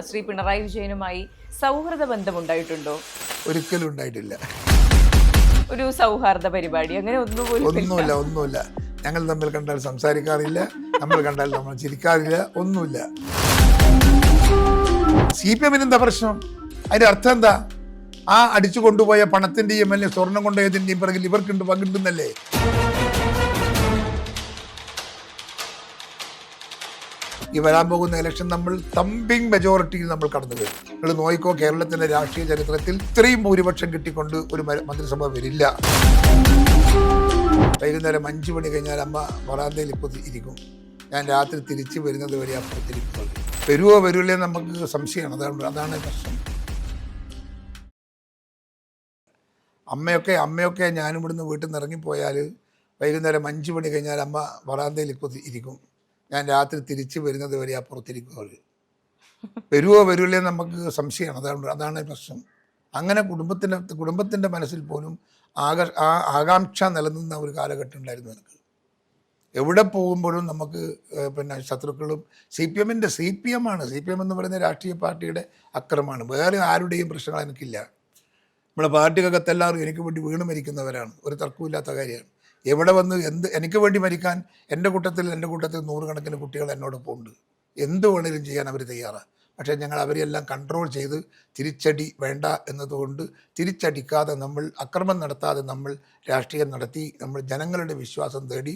ശ്രീ പിണറായി വിജയനുമായി സൗഹൃദ ബന്ധമുണ്ടായിട്ടുണ്ടോ? ഒരിക്കലും ഉണ്ടായിട്ടില്ല. ഒരു സൗഹാർദ്ദ പരിപാടി അങ്ങനെ ഒന്നുമില്ല. ഞങ്ങൾ തമ്മിൽ കണ്ടാൽ സംസാരിക്കാറില്ല, നമ്മൾ കണ്ടാൽ നമ്മൾ ചിരിക്കാറില്ല, ഒന്നുമില്ല. CPM എന്താ പ്രശ്നം? അതിന്റെ അർത്ഥം എന്താ? ആ അടിച്ചു കൊണ്ടുപോയ പണത്തിന്റെയും അല്ലെ സ്വർണം കൊണ്ടുപോയതിന്റെയും പിറകിൽ ഇവർക്കുണ്ട് പങ്കുണ്ടെന്നല്ലേ? ഈ വരാൻ പോകുന്ന ഇലക്ഷൻ നമ്മൾ തമ്പിങ് മെജോറിറ്റിയിൽ നമ്മൾ കടന്നു വരും. നിങ്ങൾ നോയിക്കോ, കേരളത്തിന്റെ രാഷ്ട്രീയ ചരിത്രത്തിൽ ഇത്രയും ഭൂരിപക്ഷം കിട്ടിക്കൊണ്ട് ഒരു മന്ത്രിസഭ വരില്ല. വൈകുന്നേരം 5 മണി കഴിഞ്ഞാൽ അമ്മ വരാന്തയിൽ ഇപ്പോൾ ഇരിക്കും. ഞാൻ രാത്രി തിരിച്ചു വരുന്നത് വരെ അപ്പുറത്തിരിക്കുന്നത്. വരില്ലേ നമുക്ക് സംശയമാണ്. അതാണ് പ്രശ്നം. അമ്മയൊക്കെ ഞാനിവിടുന്ന് വീട്ടിൽ നിന്ന് ഇറങ്ങിപ്പോയാൽ വൈകുന്നേരം 5 മണി കഴിഞ്ഞാൽ അമ്മ വരാന്തയിൽ ഇപ്പോൾ ഇരിക്കും. ഞാൻ രാത്രി തിരിച്ചു വരുന്നത് വരെ അപ്പുറത്തിരിക്കുക. വരില്ലേ നമുക്ക് സംശയമാണ്. അതാണ് പ്രശ്നം. അങ്ങനെ കുടുംബത്തിൻ്റെ മനസ്സിൽ പോലും ആകാംക്ഷ നിലനിന്ന ഒരു കാലഘട്ടം ഉണ്ടായിരുന്നു എനിക്ക്. എവിടെ പോകുമ്പോഴും നമുക്ക് ശത്രുക്കളും CPM എന്ന് പറയുന്ന രാഷ്ട്രീയ പാർട്ടിയുടെ അക്രമമാണ്. വേറെ ആരുടെയും പ്രശ്നങ്ങൾ എനിക്കില്ല. നമ്മുടെ പാർട്ടിക്കകത്ത് എല്ലാവരും എനിക്ക് വേണ്ടി വീണ് മരിക്കുന്നവരാണ്. ഒരു തർക്കമില്ലാത്ത കാര്യമാണ്. എവിടെ വന്ന് എനിക്ക് വേണ്ടി മരിക്കാൻ എൻ്റെ കൂട്ടത്തിൽ 100 കണക്കിന് കുട്ടികൾ എന്നോടൊപ്പം ഉണ്ട്. എന്ത് വേണേലും ചെയ്യാൻ അവർ തയ്യാറാണ്. പക്ഷേ ഞങ്ങൾ അവരെല്ലാം കൺട്രോൾ ചെയ്ത് തിരിച്ചടി വേണ്ട എന്നതുകൊണ്ട് തിരിച്ചടിക്കാതെ നമ്മൾ അക്രമം നടത്താതെ നമ്മൾ രാഷ്ട്രീയം നടത്തി നമ്മൾ ജനങ്ങളുടെ വിശ്വാസം തേടി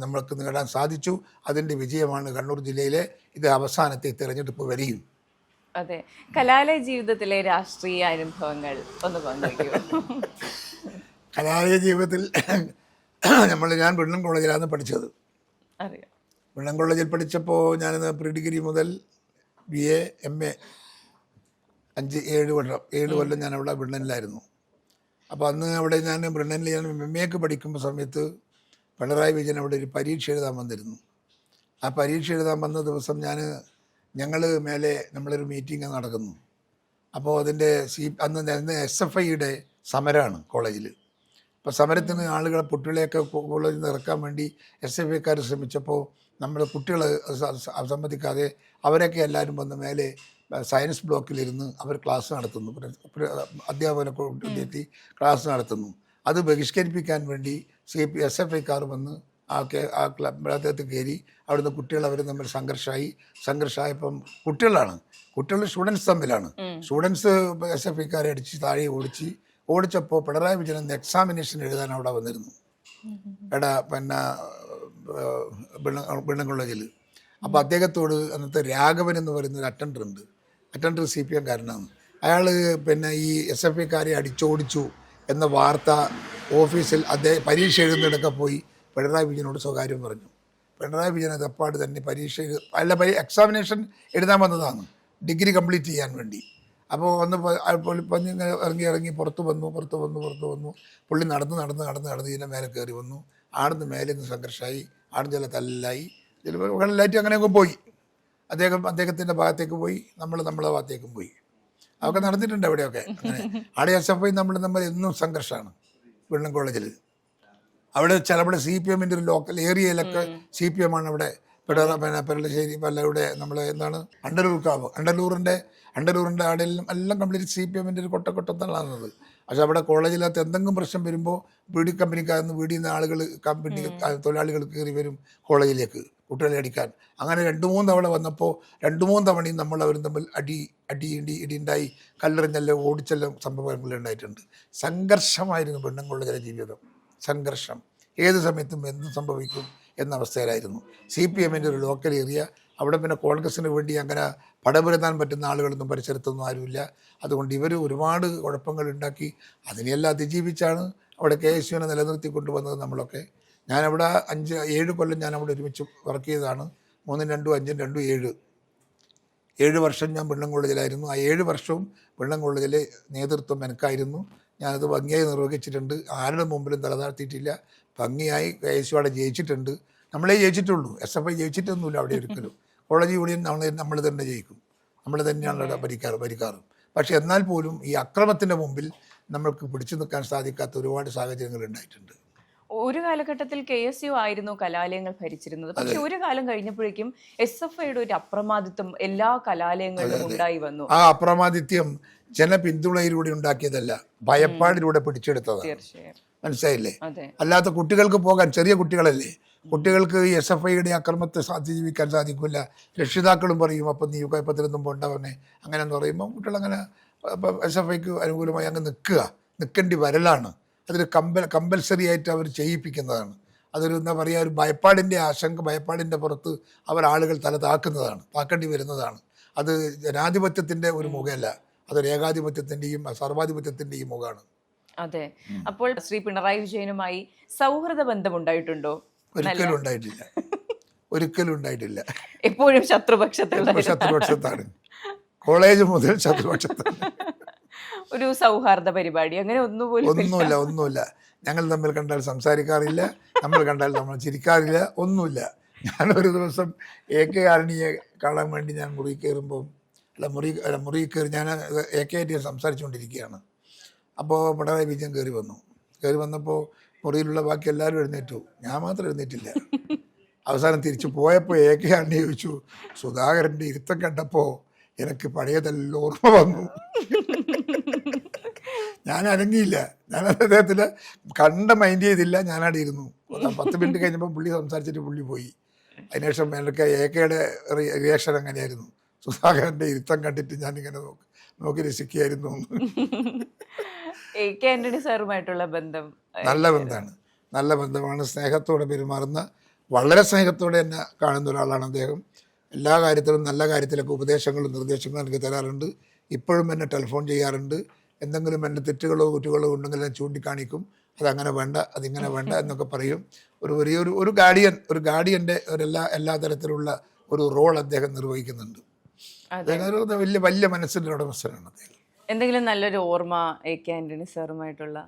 നമ്മൾക്ക് നേടാൻ സാധിച്ചു. അതിൻ്റെ വിജയമാണ് കണ്ണൂർ ജില്ലയിലെ ഇത് അവസാനത്തെ തിരഞ്ഞെടുപ്പ് വരെയും. അതെ, കലാലയ ജീവിതത്തിലെ രാഷ്ട്രീയ അനുഭവങ്ങൾ ഒന്ന് പങ്കുവയ്ക്കൂ. കലാലയ ജീവിതത്തിൽ ഞാൻ ബ്രിണ്ണൻ കോളേജിലാണ് പഠിച്ചത്. ബ്രിണ്ണൻ കോളേജിൽ പഠിച്ചപ്പോൾ ഞാൻ പ്രീ ഡിഗ്രി മുതൽ BA MA 7 കൊല്ലം ഞാൻ അവിടെ ബ്രിണ്ണനിലായിരുന്നു. അപ്പോൾ അന്ന് അവിടെ ഞാൻ ബ്രിണ്ണനിൽ MA പഠിക്കുമ്പോൾ സമയത്ത് പിണറായി വിജയൻ അവിടെ ഒരു പരീക്ഷ എഴുതാൻ വന്നിരുന്നു. ആ പരീക്ഷ എഴുതാൻ വന്ന ദിവസം ഞങ്ങൾ മേലെ നമ്മളൊരു മീറ്റിംഗ് നടക്കുന്നു. അപ്പോൾ അതിൻ്റെ അന്ന് SFIയുടെ സമരമാണ് കോളേജിൽ. അപ്പോൾ സമരത്തിന് ആളുകളെ കുട്ടികളെയൊക്കെ കോളേജിൽ നിന്ന് ഇറക്കാൻ വേണ്ടി SFIക്കാർ ശ്രമിച്ചപ്പോൾ നമ്മൾ കുട്ടികൾ സമ്മതിക്കാതെ അവരൊക്കെ എല്ലാവരും വന്ന് മേലെ സയൻസ് ബ്ലോക്കിലിരുന്ന് അവർ ക്ലാസ് നടത്തുന്നു. അധ്യാപകനെ കൊണ്ടെത്തി ക്ലാസ് നടത്തുന്നു. അത് ബഹിഷ്കരിപ്പിക്കാൻ വേണ്ടി SFIക്കാർ വന്ന് ആ ക്ലബിനകത്ത് കയറി അവിടുന്ന് കുട്ടികൾ അവർ തമ്മിൽ സംഘർഷമായപ്പം കുട്ടികൾ സ്റ്റുഡൻസ് തമ്മിലാണ്. സ്റ്റുഡൻസ് SFIക്കാരെ അടിച്ച് താഴെ ഓടിച്ചപ്പോൾ പിണറായി വിജയൻ എക്സാമിനേഷൻ എഴുതാൻ അവിടെ വന്നിരുന്നു. ബ്രിണ്ണൻ കോളേജിൽ. അപ്പോൾ അദ്ദേഹത്തോട് അന്നത്തെ രാഘവൻ എന്ന് പറയുന്ന ഒരു അറ്റൻഡർ CPM കാരനാണ്. അയാൾ ഈ SFIക്കാരെ അടിച്ചോടിച്ചു എന്ന വാർത്ത ഓഫീസിൽ പരീക്ഷ എഴുതുന്നിടക്കെ പോയി പിണറായി വിജയനോട് സ്വകാര്യം പറഞ്ഞു. പിണറായി വിജയൻ അത് അപ്പാട് തന്നെ എക്സാമിനേഷൻ എഴുതാൻ വന്നതാണ്, ഡിഗ്രി കംപ്ലീറ്റ് ചെയ്യാൻ വേണ്ടി. അപ്പോൾ ഇറങ്ങി പുറത്ത് വന്നു. പുള്ളി നടന്ന് ഇതിൻ്റെ മേലെ കയറി വന്നു. ആടുന്ന് മേലെ നിന്ന് സംഘർഷമായി, ആടുന്ന് ചില തല്ലായി, വെള്ളലായിട്ട് അങ്ങനെയൊക്കെ പോയി. അദ്ദേഹത്തിൻ്റെ ഭാഗത്തേക്ക് പോയി, നമ്മളെ ഭാഗത്തേക്കും പോയി. അതൊക്കെ നടന്നിട്ടുണ്ട് അവിടെയൊക്കെ. അങ്ങനെ ആടെ SFI നമ്മൾ എന്നും സംഘർഷമാണ് ബ്രിണ്ണൻ കോളേജിൽ. അവിടെ CPMൻ്റെ ഒരു ലോക്കൽ ഏരിയയിലൊക്കെ CPM ആണ് അവിടെ. പെരളശ്ശേരി പല്ലയുടെ അണ്ടലൂറിൻ്റെ ആടെല്ലാം എല്ലാം കംപ്ലീറ്റ് CPMൻ്റെ ഒരു കൊട്ടത്തള്ളാകുന്നത്. പക്ഷെ അവിടെ കോളേജിനകത്ത് എന്തെങ്കിലും പ്രശ്നം വരുമ്പോൾ ബീഡി കമ്പനിക്കാരെന്ന് വീടിയുന്ന ആളുകൾ തൊഴിലാളികൾ കയറി വരും കോളേജിലേക്ക് കുട്ടികളെ അടിക്കാൻ. അങ്ങനെ 2-3 തവണ വന്നപ്പോൾ 2-3 തവണയും അവരും തമ്മിൽ ഇടിയുണ്ടായി, കല്ലെറിഞ്ഞെല്ലാം ഓടിച്ചെല്ലാം സംഭവങ്ങളുണ്ടായിട്ടുണ്ട്. സംഘർഷമായിരുന്നു ബ്രിണ്ണൻ കോളേജിലെ ജീവിതം. സംഘർഷം ഏത് സമയത്തും എന്തും സംഭവിക്കും എന്ന അവസ്ഥയിലായിരുന്നു. CPMൻ്റെ ഒരു ലോക്കൽ ഏരിയ. അവിടെ കോൺഗ്രസിന് വേണ്ടി അങ്ങനെ പടപുരത്താൻ പറ്റുന്ന ആളുകളൊന്നും പരിസരത്തൊന്നും ആരുമില്ല. അതുകൊണ്ട് ഇവർ ഒരുപാട് കുഴപ്പങ്ങൾ ഉണ്ടാക്കി അതിനെല്ലാം അതിജീവിച്ചാണ് അവിടെ KSUവിനെ നിലനിർത്തിക്കൊണ്ട് വന്നത് നമ്മളൊക്കെ. ഞാനവിടെ 7 കൊല്ലം ഞാനവിടെ ഒരുമിച്ച് വർക്ക് ചെയ്തതാണ്. 3-2, 5-2, 7 വർഷം ഞാൻ ബ്രിണ്ണൻ കോളേജിലായിരുന്നു. ആ 7 വർഷവും ബ്രിണ്ണൻ കോളേജിലെ നേതൃത്വം എനിക്കായിരുന്നു. ഞാനത് ഭംഗിയായി നിർവഹിച്ചിട്ടുണ്ട്. ആരുടെ മുമ്പിലും തലതാഴ്ത്തിയിട്ടില്ല. ഭംഗിയായി KSU അവിടെ ജയിച്ചിട്ടുണ്ട്. നമ്മളെ ജയിച്ചിട്ടുള്ളൂ, SFI ജയിച്ചിട്ടൊന്നുമില്ല അവിടെ ഒരിക്കലും. കോളേജ് യൂണിയൻ നമ്മൾ തന്നെ ജയിക്കും, നമ്മൾ തന്നെയാണ് അവിടെ ഭരിക്കാറ്. പക്ഷെ എന്നാൽ പോലും ഈ അക്രമത്തിൻ്റെ മുമ്പിൽ നമ്മൾക്ക് പിടിച്ചു നിൽക്കാൻ സാധിക്കാത്ത ഒരുപാട് സാഹചര്യങ്ങൾ ഉണ്ടായിട്ടുണ്ട്. ഒരു കാലഘട്ടത്തിൽ KSU ആയിരുന്നു കലാലയങ്ങൾ ഭരിച്ചിരുന്നത്. പക്ഷെ ഒരു കാലം കഴിഞ്ഞപ്പോഴേക്കും SFIയുടെ ഒരു അപ്രമാദിത്വം എല്ലാ കലാലയങ്ങളിലും ഉണ്ടായി വന്നു. ആ അപ്രമാദിത്യം ജനപിന്തുണയിലൂടെ ഉണ്ടാക്കിയതല്ല, ഭയപ്പാടിലൂടെ പിടിച്ചെടുത്തതാണ്. തീർച്ചയായും. മനസ്സിലായില്ലേ? അതെ. അല്ലാത്ത കുട്ടികൾക്ക് പോകാൻ, ചെറിയ കുട്ടികളല്ലേ, കുട്ടികൾക്ക് ഈ SFIയുടെ അക്രമത്തെ അതിജീവിക്കാൻ സാധിക്കില്ല. രക്ഷിതാക്കളും പറയും അപ്പം നീ കുഴപ്പത്തിലൊന്നും പോണ്ടവനെ അങ്ങനെ എന്ന് പറയുമ്പോൾ കുട്ടികളങ്ങനെ SFIക്ക് അനുകൂലമായി അങ്ങ് നിൽക്കേണ്ടി വരലാണ്. അതൊരു കമ്പൽസറി ആയിട്ട് അവർ ചെയ്യിപ്പിക്കുന്നതാണ്. അതൊരു എന്താ പറയുക, ഒരു ഭയപ്പാടിൻ്റെ ആശങ്ക, ഭയപ്പാടിൻ്റെ പുറത്ത് അവർ ആളുകൾ താക്കേണ്ടി വരുന്നതാണ്. അത് ജനാധിപത്യത്തിൻ്റെ ഒരു മുഖമല്ല, അതൊരു ഏകാധിപത്യത്തിൻ്റെയും സർവാധിപത്യത്തിൻ്റെയും മുഖമാണ്. അതെ. അപ്പോൾ ശ്രീ പിണറായി വിജയനുമായി സൗഹൃദ ബന്ധം ഉണ്ടായിട്ടുണ്ടോ? ഒരിക്കലും ഉണ്ടായിട്ടില്ല. എപ്പോഴും ശത്രുപക്ഷത്താണ്. കോളേജ് മുതൽ ശത്രുപക്ഷത്താണ്. ഒരു സൗഹാർദ്ദ പരിപാടി അങ്ങനെ ഒന്നുമില്ല. ഞങ്ങൾ തമ്മിൽ കണ്ടാൽ സംസാരിക്കാറില്ല, നമ്മൾ കണ്ടാൽ നമ്മൾ ചിരിക്കാറില്ല, ഒന്നുമില്ല. ഞാനൊരു ദിവസം AK ആന്റണിയെ കാണാൻ വേണ്ടി ഞാൻ മുറി കയറുമ്പോൾ മുറി കയറി ഞാൻ AK ആയിട്ട് സംസാരിച്ചുകൊണ്ടിരിക്കുകയാണ്. അപ്പോൾ പിണറായി വിജയൻ കയറി വന്നപ്പോൾ മുറിയിലുള്ള ബാക്കി എല്ലാവരും എഴുന്നേറ്റു, ഞാൻ മാത്രം എഴുന്നേറ്റില്ല. അവസാനം തിരിച്ചു പോയപ്പോൾ AK ആന്റണി ചോദിച്ചു, സുധാകരൻ്റെ ഇരുത്തം കണ്ടപ്പോൾ എനിക്ക് പഴയതെല്ലാം ഓർമ്മ വന്നു. ഞാൻ അനങ്ങിയില്ല, ഞാൻ അദ്ദേഹത്തിന് മൈൻഡ് ചെയ്തില്ല, ഞാനവിടെ ഇരുന്നു. 10 മിനിറ്റ് കഴിഞ്ഞപ്പോൾ പുള്ളി സംസാരിച്ചിട്ട് പുള്ളി പോയി. അതിനുശേഷം എനിക്ക് AKയുടെ റിയാക്ഷൻ അങ്ങനെയായിരുന്നു, സുധാകരൻ്റെ ഇരുത്തം കണ്ടിട്ട് ഞാനിങ്ങനെ നോക്കി രസിക്കുകയായിരുന്നു. AK ആന്റണി സാറുമായിട്ടുള്ള ബന്ധം നല്ല ബന്ധമാണ്. സ്നേഹത്തോടെ പെരുമാറുന്ന, വളരെ സ്നേഹത്തോടെ എന്നെ കാണുന്ന ഒരാളാണ് അദ്ദേഹം. എല്ലാ കാര്യത്തിലും, നല്ല കാര്യത്തിലൊക്കെ ഉപദേശങ്ങളും നിർദ്ദേശങ്ങളും എനിക്ക് തരാറുണ്ട്. ഇപ്പോഴും എന്നെ ടെലിഫോൺ ചെയ്യാറുണ്ട്. എന്തെങ്കിലും എൻ്റെ തെറ്റുകളോ കുറ്റങ്ങളോ ഉണ്ടെങ്കിൽ ഞാൻ ചൂണ്ടിക്കാണിക്കും. അതങ്ങനെ വേണ്ട, അതിങ്ങനെ വേണ്ട എന്നൊക്കെ പറയും. ഒരു ഗാർഡിയൻ്റെ എല്ലാ തരത്തിലുള്ള ഒരു റോൾ അദ്ദേഹം നിർവഹിക്കുന്നുണ്ട്. വലിയ മനസ്സിൻ്റെ ഉടമസ്ഥനാണ് അദ്ദേഹം. എന്തെങ്കിലും നല്ലൊരു ഓർമ്മ AK ആന്റണി സാറുമായിട്ടുള്ള?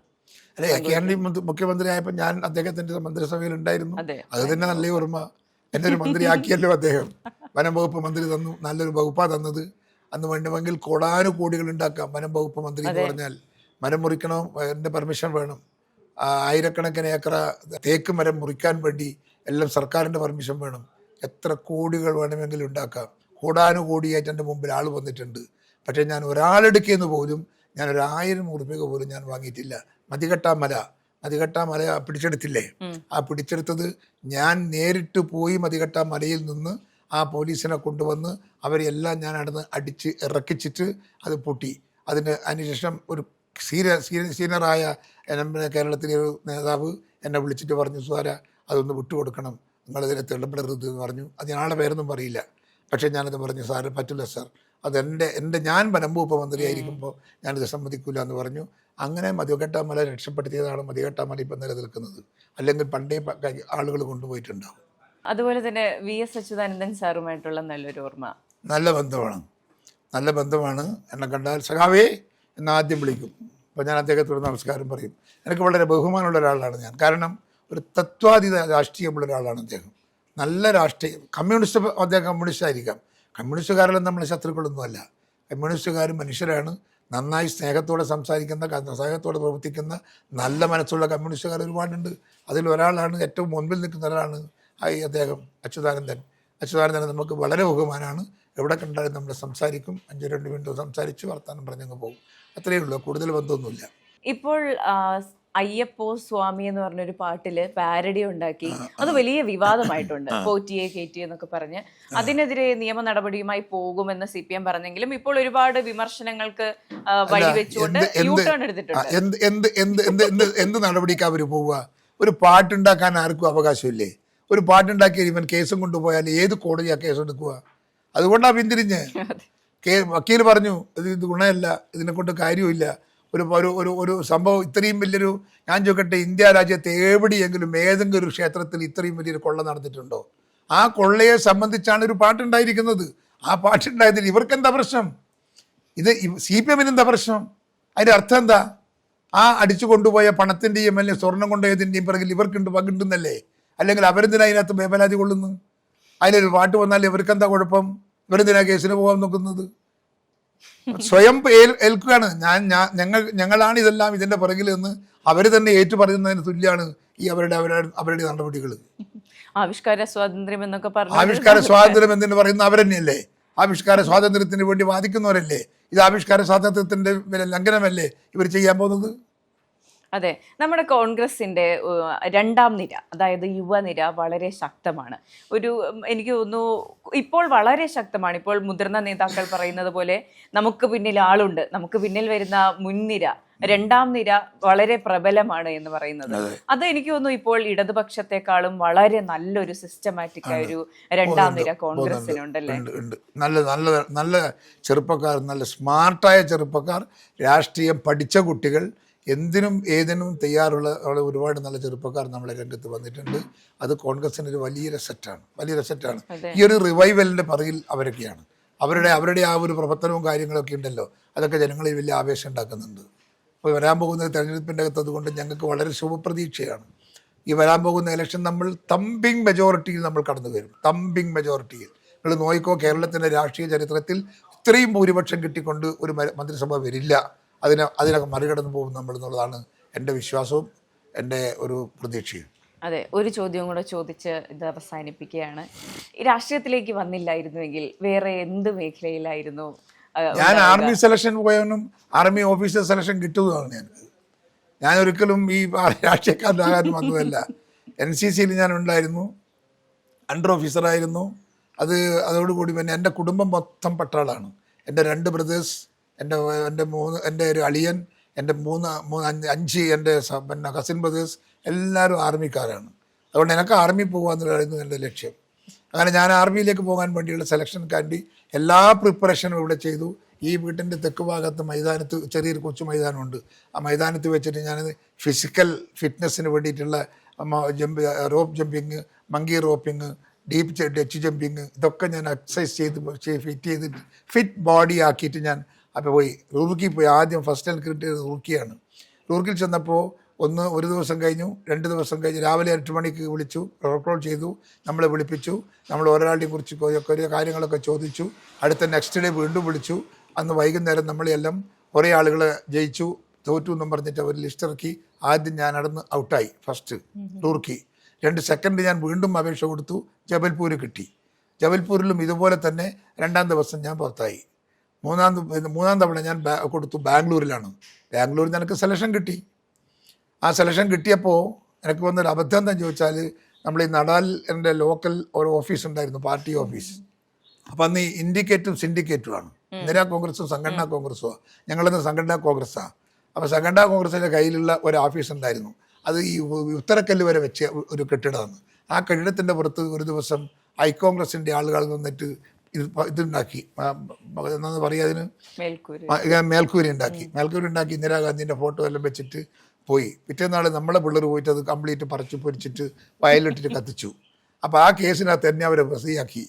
അല്ലെ, AK ആന്റണി മുഖ്യമന്ത്രി ആയപ്പോൾ ഞാൻ അദ്ദേഹത്തിൻ്റെ മന്ത്രിസഭയിൽ ഉണ്ടായിരുന്നു. അത് തന്നെ നല്ല ഓർമ്മ. എന്നെ ഒരു മന്ത്രിയാക്കിയല്ലോ അദ്ദേഹം. വനം വകുപ്പ് മന്ത്രി തന്നു, നല്ലൊരു വകുപ്പാണ് തന്നത്. അന്ന് വേണ്ടുമെങ്കിൽ കോടാനുകോടികൾ ഉണ്ടാക്കാം. വനം വകുപ്പ് മന്ത്രി എന്ന് പറഞ്ഞാൽ മരം മുറിക്കണം, എൻ്റെ പെർമിഷൻ വേണം. ആയിരക്കണക്കിന് ഏക്കർ തേക്ക് മരം മുറിക്കാൻ വേണ്ടി എല്ലാം സർക്കാരിൻ്റെ പെർമിഷൻ വേണം. എത്ര കോടികൾ വേണമെങ്കിലും ഉണ്ടാക്കാം. കോടാനുകോടിയായിട്ട് എൻ്റെ മുമ്പിൽ ആൾ വന്നിട്ടുണ്ട്. പക്ഷേ ഞാൻ ഒരാളെടുക്കിയെന്ന് പോലും ഞാൻ 1000 രൂപ പോലും ഞാൻ വാങ്ങിയിട്ടില്ല. മതികെട്ടാ മല പിടിച്ചെടുത്തില്ലേ, ആ പിടിച്ചെടുത്തത് ഞാൻ നേരിട്ട് പോയി മതികെട്ടാ മലയിൽ നിന്ന് ആ പോലീസിനെ കൊണ്ടുവന്ന് അവരെല്ലാം ഞാൻ അവിടുന്ന് അടിച്ച് ഇറക്കിച്ചിട്ട് അത് പൊട്ടി. അതിനുശേഷം ഒരു സീനിയറായ കേരളത്തിലെ ഒരു നേതാവ് എന്നെ വിളിച്ചിട്ട് പറഞ്ഞു, സുധാര അതൊന്ന് വിട്ടുകൊടുക്കണം, നിങ്ങളിതിനെ തെളിപ്പെടരുത് എന്ന് പറഞ്ഞു. അത് ഞാളെ പേരൊന്നും പറയില്ല. പക്ഷേ ഞാനത് പറഞ്ഞു, സാറ് പറ്റില്ല സാർ, ഞാൻ വനം വകുപ്പ് മന്ത്രിയായിരിക്കുമ്പോൾ ഞാനിത് സമ്മതിക്കില്ല എന്ന് പറഞ്ഞു. അങ്ങനെ മതികെട്ടാമല രക്ഷപ്പെടുത്തിയതാണ് മതികെട്ടാമല ഇപ്പം നിലനിൽക്കുന്നത്. അല്ലെങ്കിൽ പണ്ടേ ആളുകൾ കൊണ്ടുപോയിട്ടുണ്ടാവും. അതുപോലെ തന്നെ VS അച്യുതാനന്ദൻ സാറുമായിട്ടുള്ള നല്ലൊരു ഓർമ്മ? നല്ല ബന്ധമാണ്. എന്നെ കണ്ടാൽ സഖാവേ എന്നാദ്യം വിളിക്കും. അപ്പോൾ ഞാൻ അദ്ദേഹത്തോട് നമസ്കാരം പറയും. എനിക്ക് വളരെ ബഹുമാനമുള്ള ഒരാളാണ് ഞാൻ. കാരണം ഒരു തത്വാതീത രാഷ്ട്രീയമുള്ള ഒരാളാണ് അദ്ദേഹം. നല്ല രാഷ്ട്രീയം. അദ്ദേഹം കമ്മ്യൂണിസ്റ്റ് ആയിരിക്കാം. കമ്മ്യൂണിസ്റ്റുകാരെല്ലാം നമ്മളെ ശത്രുക്കളൊന്നുമല്ല. കമ്മ്യൂണിസ്റ്റുകാരും മനുഷ്യരാണ്. നന്നായി സ്നേഹത്തോടെ സംസാരിക്കുന്ന, സ്നേഹത്തോടെ പ്രവർത്തിക്കുന്ന നല്ല മനസ്സുള്ള കമ്മ്യൂണിസ്റ്റുകാർ ഒരുപാടുണ്ട്. അതിലൊരാളാണ്, ഏറ്റവും മുൻപിൽ നിൽക്കുന്ന ഒരാളാണ് അദ്ദേഹം അച്യുതാനന്ദൻ. നമുക്ക് വളരെ ബഹുമാനമാണ്. എവിടെ കണ്ടാലും നമ്മൾ സംസാരിക്കും. 5-2 മിനിറ്റ് സംസാരിച്ച് വർത്താനം പറഞ്ഞങ്ങ് പോകും. അത്രയേ ഉള്ളൂ, കൂടുതൽ ബന്ധമൊന്നുമില്ല. ഇപ്പോൾ അയ്യപ്പോ സ്വാമി എന്ന് പറഞ്ഞൊരു പാട്ടില് പാരഡി ഉണ്ടാക്കി, അത് വലിയ വിവാദമായിട്ടുണ്ട്. പോറ്റിയെ കയറ്റി എന്നൊക്കെ പറഞ്ഞ് അതിനെതിരെ നിയമ നടപടിയുമായി പോകുമെന്ന് CPM പറഞ്ഞെങ്കിലും ഇപ്പോൾ ഒരുപാട് വിമർശനങ്ങൾക്ക് വഴിവെച്ചുകൊണ്ട് യു-ടേൺ എടുത്തിട്ടുണ്ട്. എന്ത് നടപടിക്കാ അവര് പോവുക? ഒരു പാട്ടുണ്ടാക്കാൻ ആർക്കും അവകാശമില്ലേ? ഒരു പാട്ടുണ്ടാക്കിയ ഇവൻ കേസും കൊണ്ടുപോയാൽ ഏത് കോടതിയാ കേസ് എടുക്കുക? അതുകൊണ്ടാണ് പിന്തിരിഞ്ഞ്. വക്കീൽ പറഞ്ഞു ഇത് ഗുണമല്ല, ഇതിനെ കൊണ്ട് കാര്യമില്ല. ഒരു സംഭവം ഇത്രയും വലിയൊരു, ഞാൻ ചോദിക്കട്ടെ, ഇന്ത്യ രാജ്യത്ത് എവിടെയെങ്കിലും ഏതെങ്കിലും ഒരു ക്ഷേത്രത്തിൽ ഇത്രയും വലിയൊരു കൊള്ള നടന്നിട്ടുണ്ടോ? ആ കൊള്ളയെ സംബന്ധിച്ചാണ് ഒരു പാട്ടുണ്ടായിരിക്കുന്നത്. ആ പാട്ടുണ്ടായതിൽ ഇവർക്കെന്താ പ്രശ്നം? ഇത് CPM എന്താ പ്രശ്നം? അതിൻ്റെ അർത്ഥം എന്താ? ആ അടിച്ചു കൊണ്ടുപോയ പണത്തിൻ്റെയും അല്ലെങ്കിൽ സ്വർണം കൊണ്ടുപോയതിൻ്റെയും പിറകിൽ ഇവർക്കുണ്ട് പകുണ്ടെന്നല്ലേ? അല്ലെങ്കിൽ അവരെന്തിനാ അതിനകത്ത് വേവലാതി കൊള്ളുന്നു? അതിലൊരു പാട്ട് വന്നാൽ ഇവർക്കെന്താ കുഴപ്പം? ഇവരെന്തിനാ കേസിന് പോകാൻ നോക്കുന്നത്? സ്വയം ഏൽക്കുകയാണ്. ഞങ്ങളാണ് ഇതെല്ലാം ഇതിൻ്റെ പിറകിൽ നിന്ന് അവർ തന്നെ ഏറ്റു പറയുന്നതിന് തുല്യമാണ് ഈ അവരുടെ നടപടികൾ. ആവിഷ്കാര സ്വാതന്ത്ര്യം എന്നൊക്കെ പറഞ്ഞു. ആവിഷ്കാര സ്വാതന്ത്ര്യം എന്ന് പറയുന്ന അവരെന്നെയല്ലേ? ആവിഷ്കാര സ്വാതന്ത്ര്യത്തിന് വേണ്ടി വാദിക്കുന്നവരല്ലേ? ഇത് ആവിഷ്കാര സ്വാതന്ത്ര്യത്തിന്റെ ലംഘനമല്ലേ ഇവർ ചെയ്യാൻ പോകുന്നത്? അതെ, നമ്മുടെ കോൺഗ്രസിന്റെ രണ്ടാം നിര, അതായത് യുവനിര വളരെ ശക്തമാണ്. എനിക്ക് തോന്നുന്നു ഇപ്പോൾ വളരെ ശക്തമാണ്. ഇപ്പോൾ മുതിർന്ന നേതാക്കൾ പറയുന്നത് പോലെ നമുക്ക് പിന്നിൽ ആളുണ്ട്, നമുക്ക് പിന്നിൽ വരുന്ന മുൻനിര, രണ്ടാം നിര വളരെ പ്രബലമാണ് എന്ന് പറയുന്നത്. അത് എനിക്ക് തോന്നുന്നു ഇപ്പോൾ ഇടതുപക്ഷത്തെക്കാളും വളരെ നല്ലൊരു സിസ്റ്റമാറ്റിക് ആയ ഒരു രണ്ടാം നിര കോൺഗ്രസിനുണ്ടല്ലേ? നല്ല നല്ല നല്ല ചെറുപ്പക്കാർ, നല്ല സ്മാർട്ടായ ചെറുപ്പക്കാർ, രാഷ്ട്രീയം പഠിച്ച കുട്ടികൾ, എന്തിനും ഏതിനും തയ്യാറുള്ള ഒരുപാട് നല്ല ചെറുപ്പക്കാർ നമ്മളെ രംഗത്ത് വന്നിട്ടുണ്ട്. അത് കോൺഗ്രസിന് ഒരു വലിയ രസറ്റാണ്. ഈ ഒരു റിവൈവലിന്റെ പറയിൽ അവരൊക്കെയാണ്. അവരുടെ ആ ഒരു പ്രവർത്തനവും കാര്യങ്ങളൊക്കെ ഉണ്ടല്ലോ, അതൊക്കെ ജനങ്ങളിൽ വലിയ ആവേശം ഉണ്ടാക്കുന്നുണ്ട്. ഇപ്പോൾ വരാൻ പോകുന്ന തെരഞ്ഞെടുപ്പിൻ്റെ അകത്ത് അതുകൊണ്ട് ഞങ്ങൾക്ക് വളരെ ശുഭപ്രതീക്ഷയാണ്. ഈ വരാൻ പോകുന്ന ഇലക്ഷൻ നമ്മൾ തമ്പിങ് മെജോറിറ്റിയിൽ നമ്മൾ കടന്നു വരും. തമ്പിങ് മെജോറിറ്റിയിൽ നിങ്ങൾ നോക്കിക്കോ, കേരളത്തിൻ്റെ രാഷ്ട്രീയ ചരിത്രത്തിൽ ഇത്രയും ഭൂരിപക്ഷം കിട്ടിക്കൊണ്ട് ഒരു മന്ത്രിസഭ വരില്ല. അതിനൊക്കെ മറികടന്നു പോകും നമ്മൾ എന്നുള്ളതാണ് എൻ്റെ വിശ്വാസവും എൻ്റെ ഒരു പ്രതീക്ഷയും. അതെ, ഒരു ചോദ്യം കൂടെ ചോദിച്ച് ഇത് അവസാനിപ്പിക്കുകയാണ്. ഈ രാഷ്ട്രീയത്തിലേക്ക് വന്നില്ലായിരുന്നുവെങ്കിൽ വേറെ എന്ത് മേഖലയിലായിരുന്നു? ഞാൻ ആർമി സെലക്ഷൻ പോയവനും ആർമി ഓഫീസർ സെലക്ഷൻ കിട്ടുന്നതാണ്. ഞാൻ ഒരിക്കലും ഈ രാഷ്ട്രീയക്കാരനാകാൻ വന്നതല്ല. NCCയിൽ ഞാൻ ഉണ്ടായിരുന്നു, അണ്ടർ ഓഫീസറായിരുന്നു. അതോടുകൂടി പിന്നെ എൻ്റെ കുടുംബം മൊത്തം പട്ടാളാണ്. എൻ്റെ 2 ബ്രദേഴ്സ്, എൻ്റെ ഒരു അളിയൻ, എൻ്റെ 5 എൻ്റെ പിന്നെ കസിൻ ബ്രദേഴ്സ് എല്ലാവരും ആർമിക്കാരാണ്. അതുകൊണ്ട് എനിക്ക് ആർമി പോകുകയെന്നുള്ളതായിരുന്നു എൻ്റെ ലക്ഷ്യം. അങ്ങനെ ഞാൻ ആർമിയിലേക്ക് പോകാൻ വേണ്ടിയുള്ള സെലക്ഷൻ വേണ്ടി എല്ലാ പ്രിപ്പറേഷനും ഇവിടെ ചെയ്തു. ഈ വീട്ടിൻ്റെ തെക്ക് ഭാഗത്ത് മൈതാനത്ത് ചെറിയൊരു കൊച്ചു മൈതാനമുണ്ട്. ആ മൈതാനത്ത് വെച്ചിട്ട് ഞാൻ ഫിസിക്കൽ ഫിറ്റ്നസ്സിന് വേണ്ടിയിട്ടുള്ള rope jumping, monkey roping, deep Dutch jumping, ഇതൊക്കെ ഞാൻ എക്സസൈസ് ചെയ്ത് ഫിറ്റ് ബോഡി ആക്കിയിട്ട് ഞാൻ അപ്പോൾ റൂർക്കിയിൽ പോയി. ആദ്യം ഫസ്റ്റ് എനിക്ക് കിട്ടിയത് റൂർക്കിയാണ്. റൂർക്കിൽ ചെന്നപ്പോൾ ഒരു ദിവസം കഴിഞ്ഞു, 2 ദിവസം കഴിഞ്ഞ് രാവിലെ 8 മണിക്ക് വിളിച്ചു, റോൾ ചെയ്തു, നമ്മളെ വിളിപ്പിച്ചു. നമ്മൾ ഒരാളുടെയും കുറിച്ച് കുറേ കാര്യങ്ങളൊക്കെ ചോദിച്ചു. അടുത്ത നെക്സ്റ്റ് ഡേ വീണ്ടും വിളിച്ചു. അന്ന് വൈകുന്നേരം നമ്മളെല്ലാം കുറേ ആളുകളെ ജയിച്ചു, തോറ്റു എന്നും പറഞ്ഞിട്ട് അവർ ലിസ്റ്റ് ഇറക്കി. ആദ്യം ഞാൻ നടന്ന് ഔട്ടായി ഫസ്റ്റ് റൂർക്കി. 2 സെക്കൻഡ് ഞാൻ വീണ്ടും അപേക്ഷ കൊടുത്തു, ജബൽപൂർ കിട്ടി. ജബൽപൂരിലും ഇതുപോലെ തന്നെ 2-ാം ദിവസം ഞാൻ പുറത്തായി. മൂന്നാം തവണ ഞാൻ കൊടുത്തു ബാംഗ്ലൂരിലാണ്. ബാംഗ്ലൂരിൽ എനിക്ക് സെലക്ഷൻ കിട്ടി. ആ സെലക്ഷൻ കിട്ടിയപ്പോൾ എനിക്ക് വന്നൊരു അബദ്ധം എന്താണെന്ന് ചോദിച്ചാൽ, നമ്മൾ ഈ നടാൽ എൻ്റെ ലോക്കൽ ഒരു ഓഫീസ് ഉണ്ടായിരുന്നു, പാർട്ടി ഓഫീസ്. അപ്പം അന്ന് ഈ ഇൻഡിക്കേറ്റും സിൻഡിക്കേറ്റുമാണ്. ഇന്ദിരാ കോൺഗ്രസും സംഘടനാ കോൺഗ്രസുമാണ്. ഞങ്ങളിന്ന് സംഘടനാ കോൺഗ്രസ്സാണ്. അപ്പോൾ സംഘടനാ കോൺഗ്രസിൻ്റെ കയ്യിലുള്ള ഒരു ഓഫീസ് ഉണ്ടായിരുന്നു. അത് ഈ ഉത്തരക്കല്ല് വരെ വെച്ച ഒരു കെട്ടിടമാണ്. ആ കെട്ടിടത്തിൻ്റെ പുറത്ത് ഒരു ദിവസം ഐ കോൺഗ്രസിൻ്റെ ആളുകൾ വന്നിട്ട് ഇതുണ്ടാക്കി, എന്താണെന്ന് പറയുക, അതിന് മേൽക്കൂരി ഉണ്ടാക്കി ഇന്ദിരാഗാന്ധിൻ്റെ ഫോട്ടോ എല്ലാം വെച്ചിട്ട് പോയി. പിറ്റേന്നാൾ നമ്മളെ പിള്ളേർ പോയിട്ട് അത് കംപ്ലീറ്റ് പറിച്ചു പൊരിച്ചിട്ട് വയലിട്ടിട്ട് കത്തിച്ചു. അപ്പോൾ ആ കേസിനകത്ത് എന്നെ അവരെ പ്രതിയാക്കി.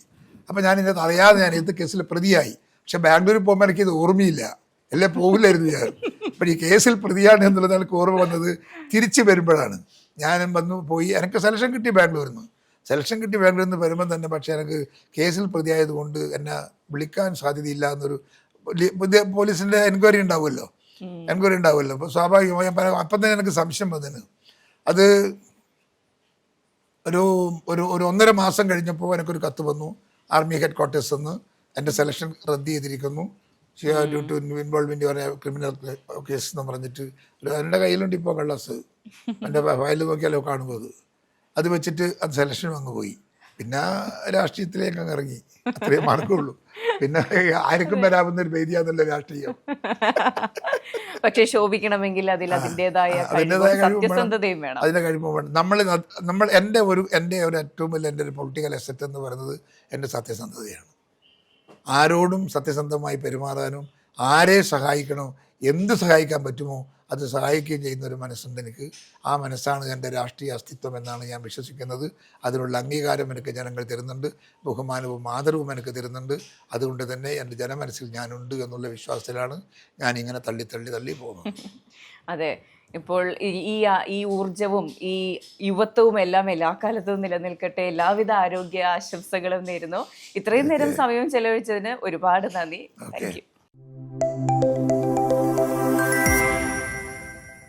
അപ്പോൾ ഞാൻ ഇതിനകത്ത് അറിയാതെ ഞാൻ ഇത് കേസിൽ പ്രതിയായി. പക്ഷെ ബാംഗ്ലൂരിൽ പോകുമ്പോൾ എനിക്കിത് ഓർമ്മയില്ല, അല്ലേ പോകില്ലായിരുന്നു ഞാൻ. അപ്പോൾ ഈ കേസിൽ പ്രതിയാണ് എന്നുള്ളത് എനിക്ക് ഓർമ്മ വന്നത് തിരിച്ച് വരുമ്പോഴാണ്. ഞാൻ പോയി, എനിക്ക് സെലക്ഷൻ കിട്ടി ബാംഗ്ലൂരിൽ നിന്ന് വരുമ്പം തന്നെ. പക്ഷേ എനിക്ക് കേസിൽ പ്രതിയായതുകൊണ്ട് എന്നെ വിളിക്കാൻ സാധ്യതയില്ല എന്നൊരു പോലീസിൻ്റെ എൻക്വയറി ഉണ്ടാവുമല്ലോ. അപ്പോൾ സ്വാഭാവികമായും അപ്പം തന്നെ എനിക്ക് സംശയം വന്നതിന്. അത് ഒരു 1.5 മാസം കഴിഞ്ഞപ്പോൾ എനിക്കൊരു കത്ത് വന്നു, ആർമി ഹെഡ് ക്വാർട്ടേഴ്സിൽ നിന്ന് എൻ്റെ സെലക്ഷൻ റദ്ദ് ചെയ്തിരിക്കുന്നു, ഡ്യൂ ടു ഇൻവോൾവ്മെൻറ്റ് പറയാൻ ക്രിമിനൽ കേസ് എന്ന് പറഞ്ഞിട്ട്. എൻ്റെ കയ്യിലുണ്ട് ഇപ്പോൾ കള്ളസ്, എൻ്റെ ഫയൽ നോക്കിയാലോ കാണുമ്പോൾ അത് വെച്ചിട്ട് അത് സെലക്ഷൻ അങ്ങ് പോയി. പിന്നെ രാഷ്ട്രീയത്തിലേക്ക് അങ്ങ് ഇറങ്ങി, അത്രയും മാർക്കുള്ളൂ. പിന്നെ ആർക്കും വരാവുന്ന ഒരു വേദിയാണല്ലോ രാഷ്ട്രീയം. പക്ഷേ ശോഭിക്കണമെങ്കിൽ അതിൻ്റെതായ സത്യസന്ധതയും വേണം, അതിൻ്റെ കഴിവ് വേണം. എൻ്റെ ഒരു ഏറ്റവും വലിയ എൻ്റെ ഒരു പൊളിറ്റിക്കൽ അസറ്റ് എന്ന് പറയുന്നത് എൻ്റെ സത്യസന്ധതയാണ്. ആരോടും സത്യസന്ധമായി പെരുമാറാനും, ആരെ സഹായിക്കണോ, എന്ത് സഹായിക്കാൻ പറ്റുമോ അത് സഹായിക്കുകയും ചെയ്യുന്ന ഒരു മനസ്സുണ്ട് എനിക്ക്. ആ മനസ്സാണ് എൻ്റെ രാഷ്ട്രീയ അസ്തിത്വം എന്നാണ് ഞാൻ വിശ്വസിക്കുന്നത്. അതിനുള്ള അംഗീകാരം എനിക്ക് ജനങ്ങൾ തരുന്നുണ്ട്, ബഹുമാനവും ആദരവും എനിക്ക് തരുന്നുണ്ട്. അതുകൊണ്ട് തന്നെ എൻ്റെ ജനമനസ്സിൽ ഞാനുണ്ട് എന്നുള്ള വിശ്വാസത്തിലാണ് ഞാൻ ഇങ്ങനെ തള്ളി പോകുന്നത്. അതെ, ഇപ്പോൾ ഈ ഊർജവും ഈ യുവത്വവും എല്ലാം എല്ലാ കാലത്തും നിലനിൽക്കട്ടെ. എല്ലാവിധ ആരോഗ്യ ആശംസകളും നേരുന്നു. ഇത്രയും നേരം സമയം ചെലവഴിച്ചതിന് ഒരുപാട് നന്ദി. Thank you.